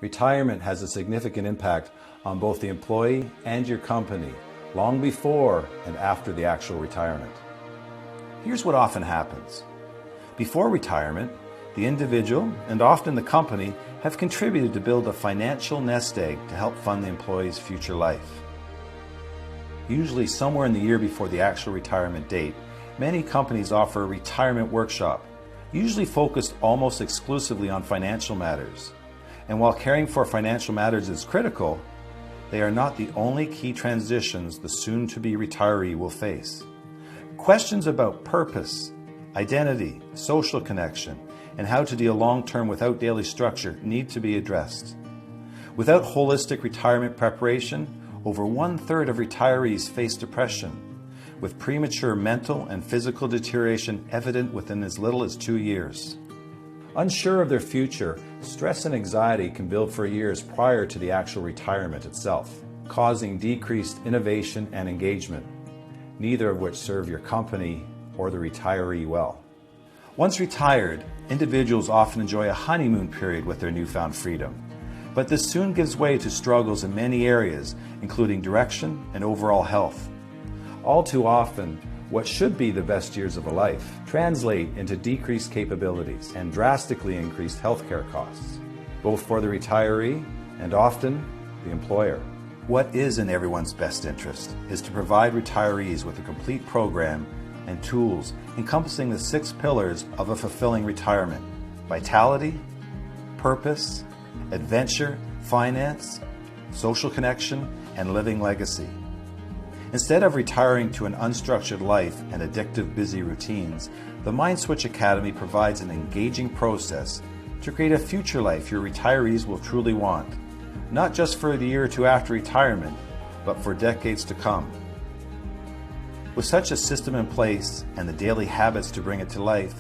Retirement has a significant impact on both the employee and your company, long before and after the actual retirement. Here's what often happens. Before retirement, the individual and often the company have contributed to build a financial nest egg to help fund the employee's future life. Usually somewhere in the year before the actual retirement date, many companies offer a retirement workshop, usually focused almost exclusively on financial matters. And while caring for financial matters is critical, they are not the only key transitions the soon-to-be retiree will face. Questions about purpose, identity, social connection, and how to deal long-term without daily structure need to be addressed. Without holistic retirement preparation, over 1/3 of retirees face depression, with premature mental and physical deterioration evident within as little as 2 years. Unsure of their future, stress and anxiety can build for years prior to the actual retirement itself, causing decreased innovation and engagement, neither of which serve your company or the retiree well. Once retired, individuals often enjoy a honeymoon period with their newfound freedom, but this soon gives way to struggles in many areas, including direction and overall health. All too often, what should be the best years of a life translate into decreased capabilities and drastically increased healthcare costs, both for the retiree and often the employer. What is in everyone's best interest is to provide retirees with a complete program and tools encompassing the 6 pillars of a fulfilling retirement: vitality, purpose, adventure, finance, social connection, and living legacy. Instead of retiring to an unstructured life and addictive busy routines, the MindSwitch Academy provides an engaging process to create a future life your retirees will truly want, not just for the year or two after retirement, but for decades to come. With such a system in place and the daily habits to bring it to life,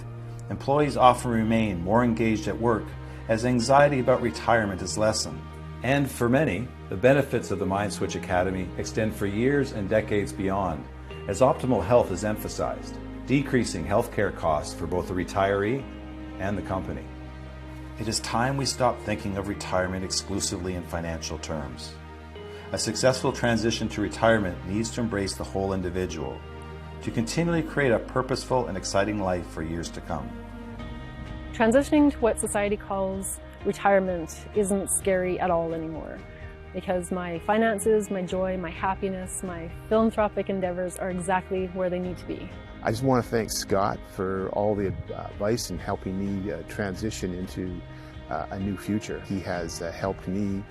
employees often remain more engaged at work as anxiety about retirement is lessened. And for many, the benefits of the MindSwitch Academy extend for years and decades beyond, as optimal health is emphasized, decreasing healthcare costs for both the retiree and the company. It is time we stop thinking of retirement exclusively in financial terms. A successful transition to retirement needs to embrace the whole individual, to continually create a purposeful and exciting life for years to come. Transitioning to what society calls retirement isn't scary at all anymore, because my finances, my joy, my happiness, my philanthropic endeavors are exactly where they need to be. I just want to thank Scott for all the advice in helping me transition into a new future. He has helped me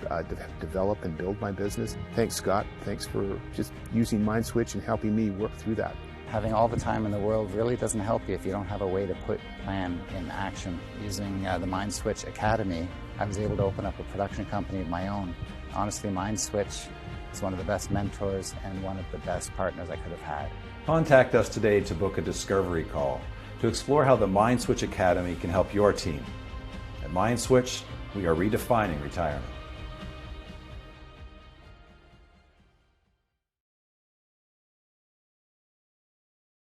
develop and build my business. Thanks, Scott. Thanks for just using MindSwitch and helping me work through that. Having all the time in the world really doesn't help you if you don't have a way to put plan in action. Using the MindSwitch Academy, I was able to open up a production company of my own. Honestly, MindSwitch is one of the best mentors and one of the best partners I could have had. Contact us today to book a discovery call to explore how the MindSwitch Academy can help your team. At MindSwitch, we are redefining retirement.